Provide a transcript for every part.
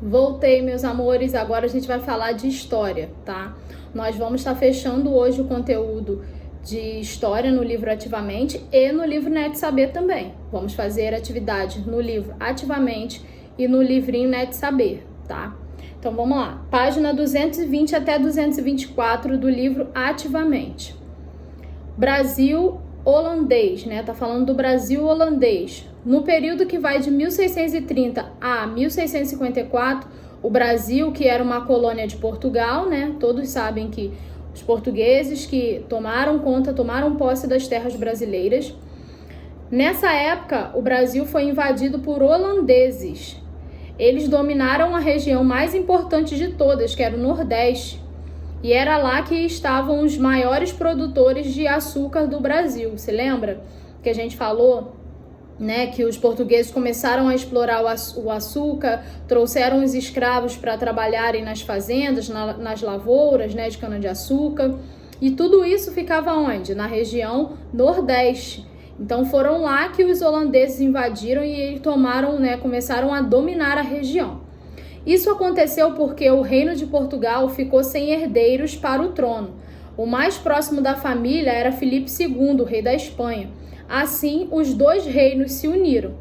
Voltei, meus amores, agora a gente vai falar de história, tá? Nós vamos estar fechando hoje o conteúdo de história no livro Ativamente e no livro Net Saber também. Vamos fazer atividade no livro Ativamente e no livrinho Net Saber, tá? Então vamos lá, página 220 até 224 do livro Ativamente. Brasil holandês, né? Tá falando do Brasil holandês. No período que vai de 1630 a 1654, o Brasil, que era uma colônia de Portugal, né? Todos sabem que os portugueses que tomaram posse das terras brasileiras. Nessa época, o Brasil foi invadido por holandeses. Eles dominaram a região mais importante de todas, que era o Nordeste. E era lá que estavam os maiores produtores de açúcar do Brasil. Você lembra que a gente falou, né, que os portugueses começaram a explorar o açúcar, trouxeram os escravos para trabalharem nas fazendas, nas lavouras, né, de cana-de-açúcar. E tudo isso ficava onde? Na região Nordeste. Então foram lá que os holandeses invadiram e tomaram, né, começaram a dominar a região. Isso aconteceu porque o reino de Portugal ficou sem herdeiros para o trono. O mais próximo da família era Filipe II, rei da Espanha. Assim, os dois reinos se uniram.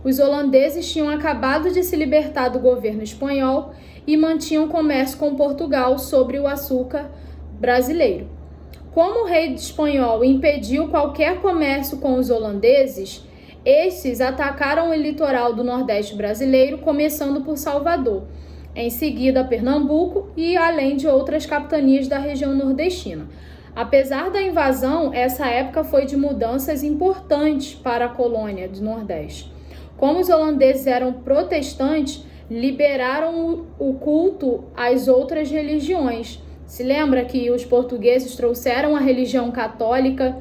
Os holandeses tinham acabado de se libertar do governo espanhol e mantinham comércio com Portugal sobre o açúcar brasileiro. Como o rei espanhol impediu qualquer comércio com os holandeses, estes atacaram o litoral do Nordeste brasileiro, começando por Salvador, em seguida Pernambuco e além de outras capitanias da região nordestina. Apesar da invasão, essa época foi de mudanças importantes para a colônia do Nordeste. Como os holandeses eram protestantes, liberaram o culto às outras religiões. Se lembra que os portugueses trouxeram a religião católica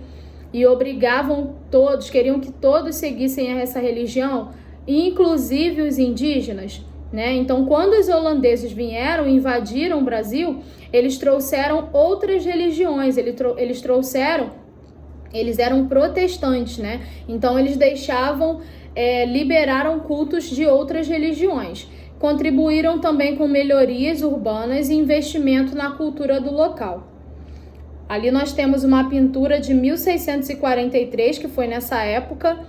e obrigavam todos, queriam que todos seguissem essa religião, inclusive os indígenas, né? Então, quando os holandeses vieram e invadiram o Brasil, eles trouxeram outras religiões, eles eram protestantes, né? Então, eles liberaram cultos de outras religiões. Contribuíram também com melhorias urbanas e investimento na cultura do local. Ali nós temos uma pintura de 1643, que foi nessa época,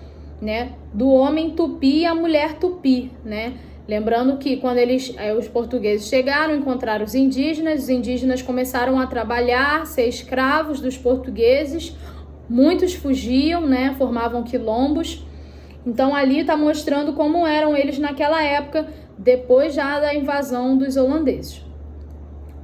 né, do homem tupi e a mulher tupi, né? Lembrando que quando os portugueses chegaram, encontraram os indígenas começaram a trabalhar, ser escravos dos portugueses, muitos fugiam, né, formavam quilombos. Então ali está mostrando como eram eles naquela época, depois já da invasão dos holandeses.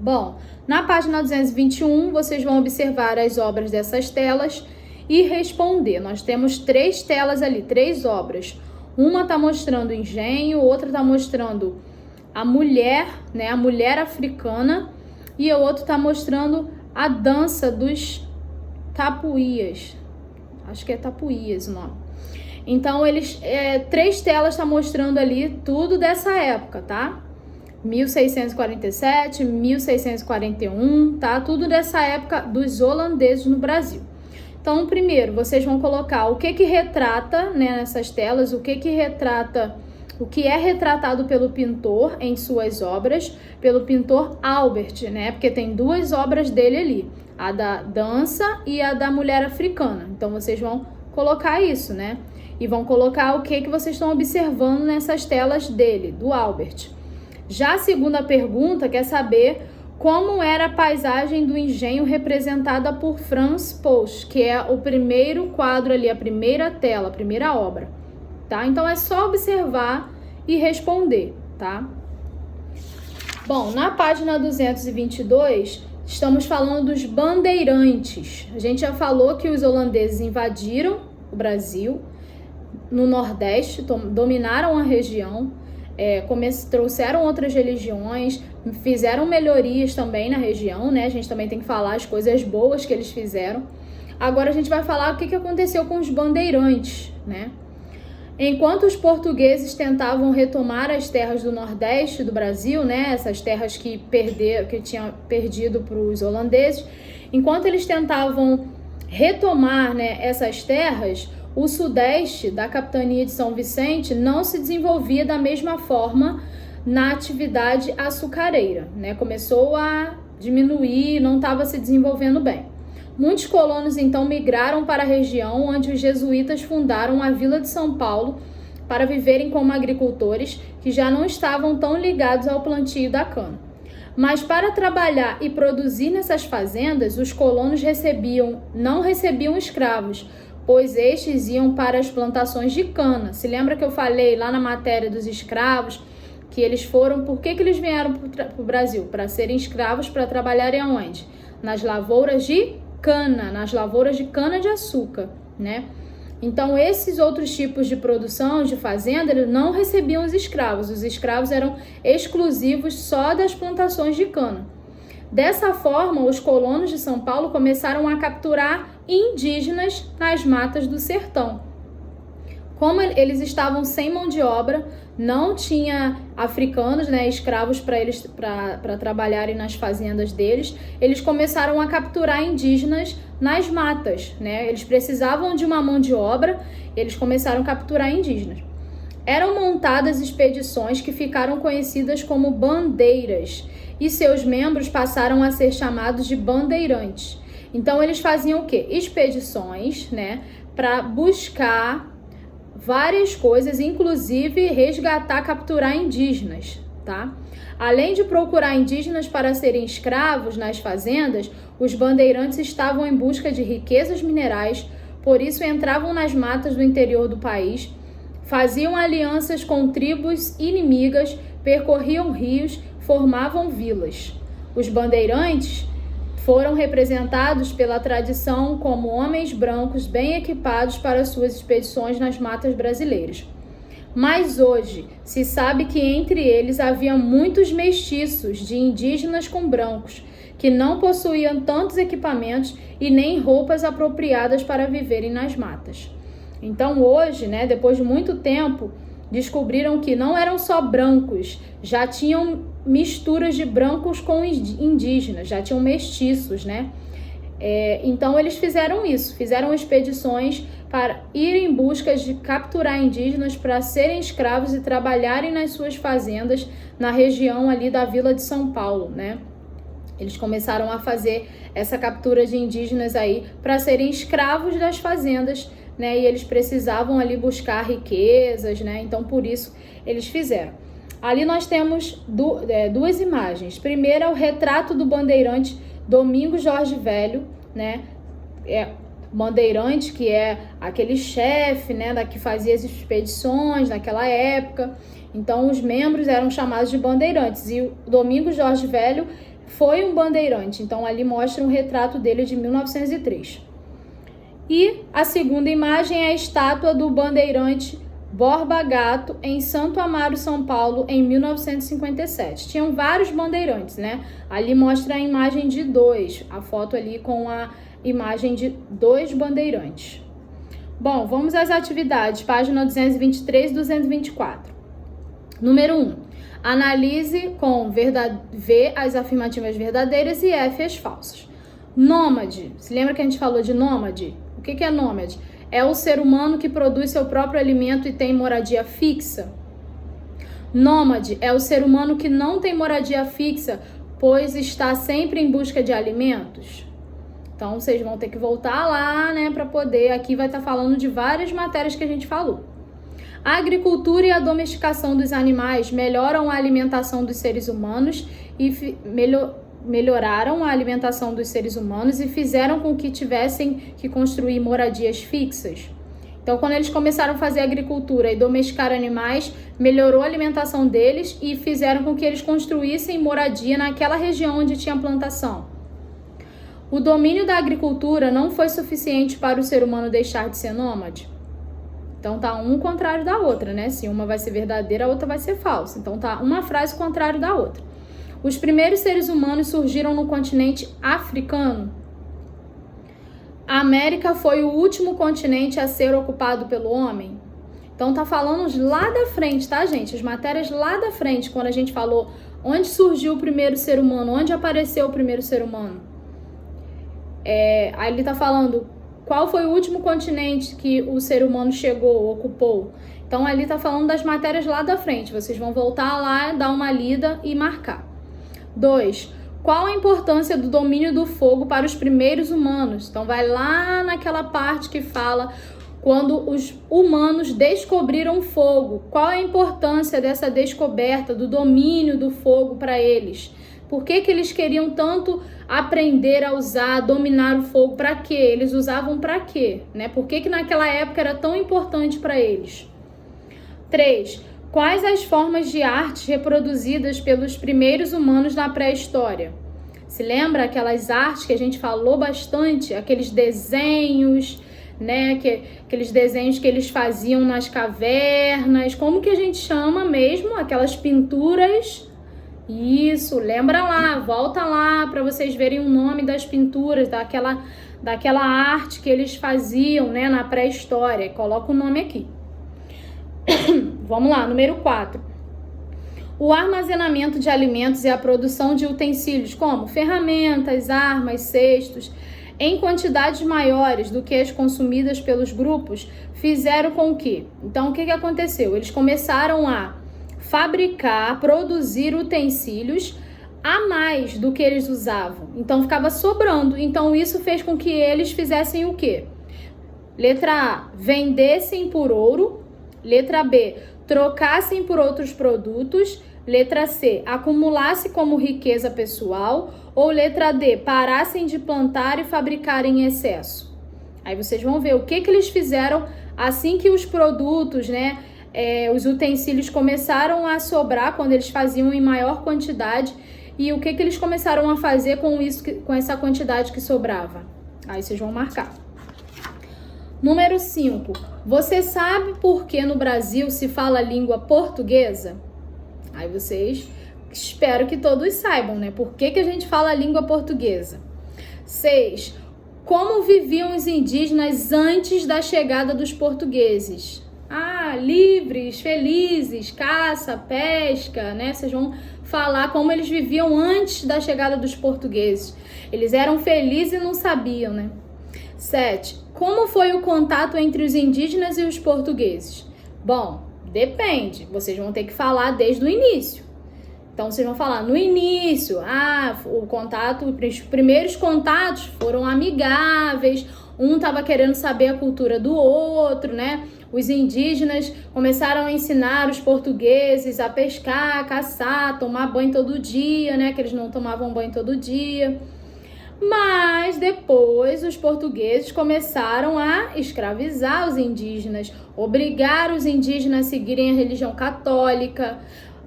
Bom, na página 221, vocês vão observar as obras dessas telas e responder. Nós temos 3 telas ali, 3 obras. Uma está mostrando o engenho, outra está mostrando a mulher, né, a mulher africana, e o outro está mostrando a dança dos tapuias. Acho que é tapuias o nome. Então, 3 telas estão mostrando ali tudo dessa época, tá? 1647, 1641, tá? Tudo dessa época dos holandeses no Brasil. Então, primeiro, vocês vão colocar o que retrata, né, nessas telas, o que é retratado pelo pintor em suas obras, pelo pintor Albert, né? Porque tem 2 obras dele ali, a da dança e a da mulher africana. Então, vocês vão colocar isso, né? E vão colocar o que vocês estão observando nessas telas dele, do Albert. Já a segunda pergunta quer saber como era a paisagem do engenho representada por Frans Post, que é o primeiro quadro ali, a primeira tela, a primeira obra, tá? Então é só observar e responder, tá? Bom, na página 222, estamos falando dos bandeirantes. A gente já falou que os holandeses invadiram o Brasil, no Nordeste, dominaram a região, trouxeram outras religiões, fizeram melhorias também na região, né? A gente também tem que falar as coisas boas que eles fizeram. Agora a gente vai falar o que aconteceu com os bandeirantes, né? Enquanto os portugueses tentavam retomar as terras do Nordeste do Brasil, né? Essas terras que tinham perdido para os holandeses, enquanto eles tentavam retomar, né, essas terras, o Sudeste da capitania de São Vicente não se desenvolvia da mesma forma na atividade açucareira, né? Começou a diminuir, não estava se desenvolvendo bem. Muitos colonos então migraram para a região onde os jesuítas fundaram a Vila de São Paulo para viverem como agricultores que já não estavam tão ligados ao plantio da cana. Mas para trabalhar e produzir nessas fazendas, os colonos não recebiam escravos, pois estes iam para as plantações de cana. Se lembra que eu falei lá na matéria dos escravos, que eles foram, por que eles vieram para o Brasil? Para serem escravos, para trabalharem aonde? Nas lavouras de cana, nas lavouras de cana-de-açúcar, né? Então, esses outros tipos de produção, de fazenda, eles não recebiam os escravos eram exclusivos só das plantações de cana. Dessa forma, os colonos de São Paulo começaram a capturar indígenas nas matas do sertão. Como eles estavam sem mão de obra, não tinha africanos, né, escravos para trabalharem nas fazendas deles, eles começaram a capturar indígenas nas matas, né? Eles precisavam de uma mão de obra, eles começaram a capturar indígenas. Eram montadas expedições que ficaram conhecidas como bandeiras e seus membros passaram a ser chamados de bandeirantes. Então eles faziam o quê? Expedições, né, para buscar várias coisas, inclusive resgatar, capturar indígenas, tá? Além de procurar indígenas para serem escravos nas fazendas, os bandeirantes estavam em busca de riquezas minerais, por isso entravam nas matas do interior do país, faziam alianças com tribos inimigas, percorriam rios, formavam vilas. Os bandeirantes foram representados pela tradição como homens brancos bem equipados para suas expedições nas matas brasileiras. Mas hoje se sabe que entre eles havia muitos mestiços de indígenas com brancos, que não possuíam tantos equipamentos e nem roupas apropriadas para viverem nas matas. Então hoje, né, depois de muito tempo, descobriram que não eram só brancos, já tinham misturas de brancos com indígenas, já tinham mestiços, né? Então eles fizeram isso, fizeram expedições para ir em busca de capturar indígenas para serem escravos e trabalharem nas suas fazendas na região ali da Vila de São Paulo, né? Eles começaram a fazer essa captura de indígenas aí para serem escravos das fazendas, né? E eles precisavam ali buscar riquezas, né? Então por isso eles fizeram. Ali nós temos duas imagens. Primeiro é o retrato do bandeirante Domingos Jorge Velho, né? Bandeirante, que é aquele chefe, né, que fazia as expedições naquela época. Então os membros eram chamados de bandeirantes e o Domingos Jorge Velho foi um bandeirante. Então ali mostra um retrato dele de 1903. E a segunda imagem é a estátua do bandeirante Borba Gato em Santo Amaro, São Paulo, em 1957. Tinham vários bandeirantes, né? Ali mostra a imagem de dois, a foto ali com a imagem de dois bandeirantes. Bom, vamos às atividades, página 223 e 224. Número 1. Analise com V as afirmativas verdadeiras e F as falsas. Nômade. Se lembra que a gente falou de nômade? O que é nômade? É o ser humano que produz seu próprio alimento e tem moradia fixa. Nômade é o ser humano que não tem moradia fixa, pois está sempre em busca de alimentos. Então, vocês vão ter que voltar lá, né, para poder... Aqui vai estar falando de várias matérias que a gente falou. A agricultura e a domesticação dos animais melhoram a alimentação dos seres humanos e melhoraram a alimentação dos seres humanos e fizeram com que tivessem que construir moradias fixas. Então, quando eles começaram a fazer agricultura e domesticar animais, melhorou a alimentação deles e fizeram com que eles construíssem moradia naquela região onde tinha plantação. O domínio da agricultura não foi suficiente para o ser humano deixar de ser nômade. Então tá um contrário da outra, né? Se uma vai ser verdadeira, a outra vai ser falsa. Então tá uma frase contrária da outra. Os primeiros seres humanos surgiram no continente africano. A América foi o último continente a ser ocupado pelo homem. Então tá falando lá da frente, tá, gente? As matérias lá da frente, quando a gente falou onde surgiu o primeiro ser humano, onde apareceu o primeiro ser humano. Aí ele tá falando qual foi o último continente que o ser humano chegou, ocupou. Então ali tá falando das matérias lá da frente. Vocês vão voltar lá, dar uma lida e marcar. 2. Qual a importância do domínio do fogo para os primeiros humanos? Então vai lá naquela parte que fala quando os humanos descobriram fogo. Qual a importância dessa descoberta, do domínio do fogo para eles? Por que eles queriam tanto aprender a usar, dominar o fogo? Para quê? Eles usavam para quê? Né? Por que naquela época era tão importante para eles? 3. Quais as formas de arte reproduzidas pelos primeiros humanos na pré-história? Se lembra aquelas artes que a gente falou bastante? Aqueles desenhos, né? Aqueles desenhos que eles faziam nas cavernas. Como que a gente chama mesmo? Aquelas pinturas. Isso, lembra lá, volta lá para vocês verem o nome das pinturas, daquela arte que eles faziam, né, na pré-história. Coloca o nome aqui. Vamos lá, número 4. O armazenamento de alimentos e a produção de utensílios, como ferramentas, armas, cestos, em quantidades maiores do que as consumidas pelos grupos, fizeram com que... Então, o que aconteceu? Eles começaram a fabricar, produzir utensílios a mais do que eles usavam. Então, ficava sobrando. Então, isso fez com que eles fizessem o quê? Letra A, vendessem por ouro. Letra B, trocassem por outros produtos. Letra C, acumulasse como riqueza pessoal. Ou letra D, parassem de plantar e fabricar em excesso. Aí vocês vão ver o que eles fizeram assim que os produtos, né, os utensílios começaram a sobrar, quando eles faziam em maior quantidade. E o que eles começaram a fazer com isso, com essa quantidade que sobrava? Aí vocês vão marcar. Número 5. Você sabe por que no Brasil se fala língua portuguesa? Aí vocês, espero que todos saibam, né? Por que a gente fala língua portuguesa? 6. Como viviam os indígenas antes da chegada dos portugueses? Livres, felizes, caça, pesca, né? Vocês vão falar como eles viviam antes da chegada dos portugueses. Eles eram felizes e não sabiam, né? 7. Como foi o contato entre os indígenas e os portugueses? Bom, depende. Vocês vão ter que falar desde o início. Então, vocês vão falar no início, o contato, os primeiros contatos foram amigáveis, um estava querendo saber a cultura do outro, né? Os indígenas começaram a ensinar os portugueses a pescar, a caçar, tomar banho todo dia, né? Que eles não tomavam banho todo dia. Mas depois os portugueses começaram a escravizar os indígenas, obrigar os indígenas a seguirem a religião católica.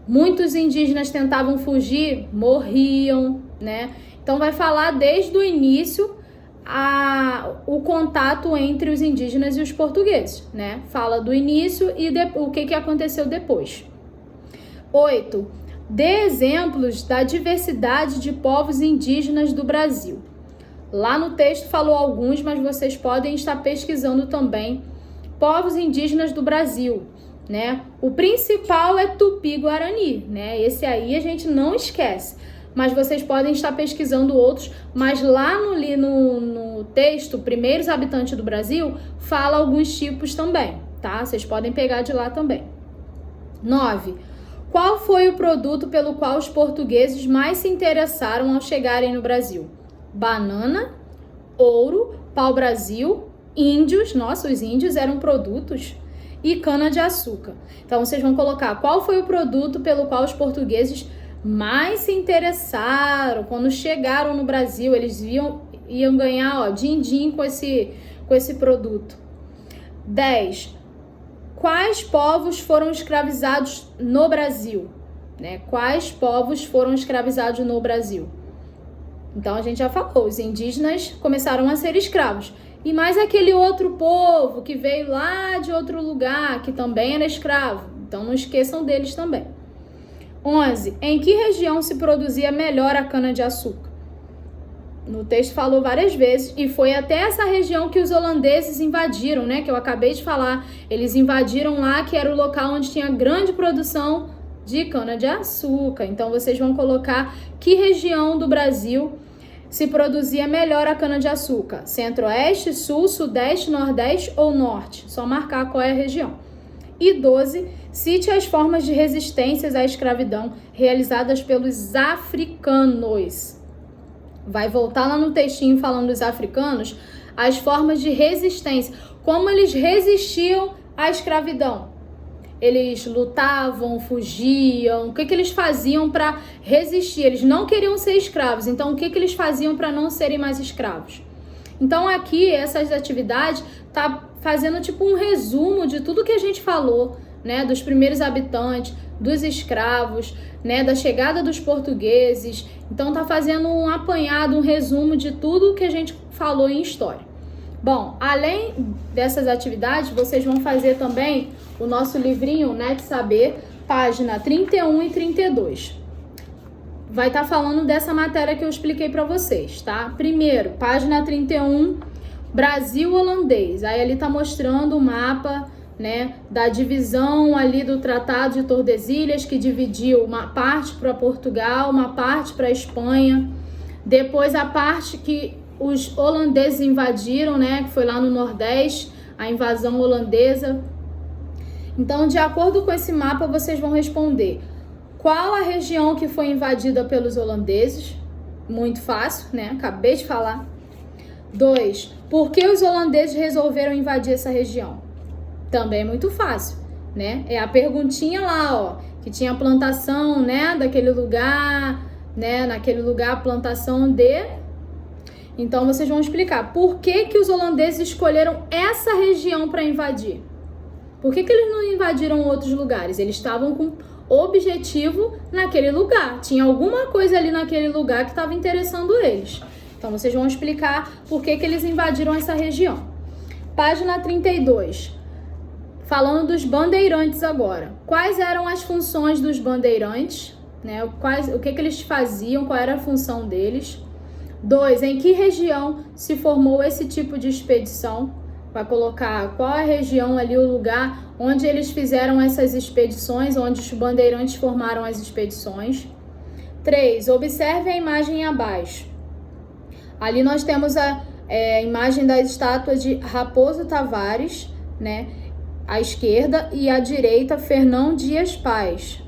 Muitos indígenas tentavam fugir, morriam, né? Então vai falar desde o início o contato entre os indígenas e os portugueses, né? Fala do início e o que aconteceu depois. 8. Dê exemplos da diversidade de povos indígenas do Brasil. Lá no texto falou alguns, mas vocês podem estar pesquisando também. Povos indígenas do Brasil, né? O principal é Tupi-Guarani, né? Esse aí a gente não esquece. Mas vocês podem estar pesquisando outros, mas lá no texto, Primeiros Habitantes do Brasil, fala alguns tipos também, tá? Vocês podem pegar de lá também. 9. Qual foi o produto pelo qual os portugueses mais se interessaram ao chegarem no Brasil? Banana, ouro, pau-brasil, índios, nossa, os índios eram produtos, e cana-de-açúcar. Então, vocês vão colocar qual foi o produto pelo qual os portugueses mais se interessaram quando chegaram no Brasil. Eles iam ganhar, din-din com esse produto. 10. Quais povos foram escravizados no Brasil? Né? Quais povos foram escravizados no Brasil? Então, a gente já falou, os indígenas começaram a ser escravos. E mais aquele outro povo que veio lá de outro lugar, que também era escravo. Então, não esqueçam deles também. 11. Em que região se produzia melhor a cana-de-açúcar? No texto falou várias vezes, e foi até essa região que os holandeses invadiram, né? Que eu acabei de falar. Eles invadiram lá, que era o local onde tinha grande produção de cana-de-açúcar. Então, vocês vão colocar que região do Brasil se produzia melhor a cana-de-açúcar. Centro-Oeste, Sul, Sudeste, Nordeste ou Norte? Só marcar qual é a região. E 12, cite as formas de resistências à escravidão realizadas pelos africanos. Vai voltar lá no textinho falando dos africanos, as formas de resistência, como eles resistiam à escravidão. Eles lutavam, fugiam, o que eles faziam para resistir? Eles não queriam ser escravos, então o que eles faziam para não serem mais escravos? Então aqui, essas atividades, tá fazendo tipo um resumo de tudo que a gente falou, né? Dos primeiros habitantes, dos escravos, né? Da chegada dos portugueses. Então tá fazendo um apanhado, um resumo de tudo que a gente falou em história. Bom, além dessas atividades, vocês vão fazer também o nosso livrinho, né, de saber, página 31 e 32. Vai estar falando dessa matéria que eu expliquei para vocês, tá? Primeiro, página 31, Brasil holandês. Aí ali tá mostrando o mapa, né, da divisão ali do Tratado de Tordesilhas, que dividiu uma parte para Portugal, uma parte para Espanha. Depois a parte que os holandeses invadiram, né, que foi lá no Nordeste, a invasão holandesa. Então, de acordo com esse mapa, vocês vão responder qual a região que foi invadida pelos holandeses. Muito fácil, né? Acabei de falar. 2. Por que os holandeses resolveram invadir essa região? Também é muito fácil, né? É a perguntinha lá, ó, que tinha plantação, né, daquele lugar, né, naquele lugar plantação de... Então, vocês vão explicar por que os holandeses escolheram essa região para invadir. Por que eles não invadiram outros lugares? Eles estavam com objetivo naquele lugar. Tinha alguma coisa ali naquele lugar que estava interessando eles. Então, vocês vão explicar por que eles invadiram essa região. Página 32. Falando dos bandeirantes agora. Quais eram as funções dos bandeirantes? Né? O que eles faziam? Qual era a função deles? 2. Em que região se formou esse tipo de expedição? Vai colocar qual é a região ali, o lugar onde eles fizeram essas expedições, onde os bandeirantes formaram as expedições. 3. Observe a imagem abaixo. Ali nós temos a imagem da estátua de Raposo Tavares, né? À esquerda, e à direita, Fernão Dias Paz.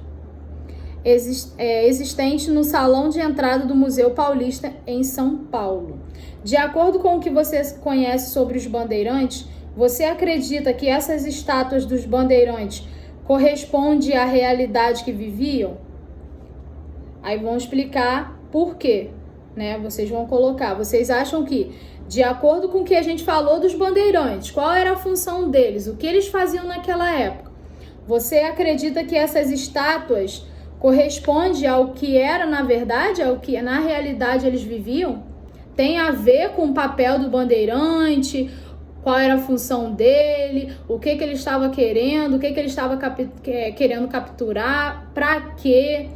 Existente no salão de entrada do Museu Paulista, em São Paulo. De acordo com o que você conhece sobre os bandeirantes, você acredita que essas estátuas dos bandeirantes correspondem à realidade que viviam? Aí vão explicar por quê, né? Vocês vão colocar. Vocês acham que, de acordo com o que a gente falou dos bandeirantes, qual era a função deles? O que eles faziam naquela época? Você acredita que essas estátuas corresponde ao que era na verdade, ao que na realidade eles viviam? Tem a ver com o papel do bandeirante, qual era a função dele, o que ele estava querendo, o que ele estava querendo capturar, para quê?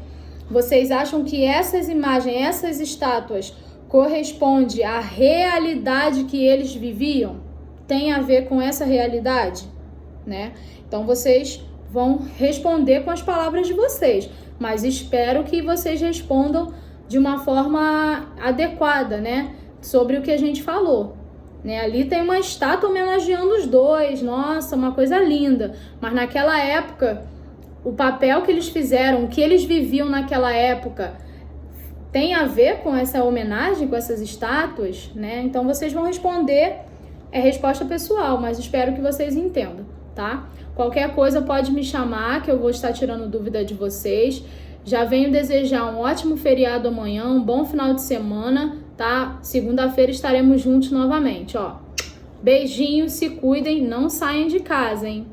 Vocês acham que essas imagens, essas estátuas correspondem à realidade que eles viviam? Tem a ver com essa realidade, né? Então vocês vão responder com as palavras de vocês, mas espero que vocês respondam de uma forma adequada, né? Sobre o que a gente falou, né? Ali tem uma estátua homenageando os dois, nossa, uma coisa linda. Mas naquela época, o papel que eles fizeram, o que eles viviam naquela época, tem a ver com essa homenagem, com essas estátuas, né? Então vocês vão responder, é resposta pessoal, mas espero que vocês entendam, tá? Qualquer coisa pode me chamar, que eu vou estar tirando dúvida de vocês. Já venho desejar um ótimo feriado amanhã, um bom final de semana, tá? Segunda-feira estaremos juntos novamente, ó. Beijinho, se cuidem, não saiam de casa, hein?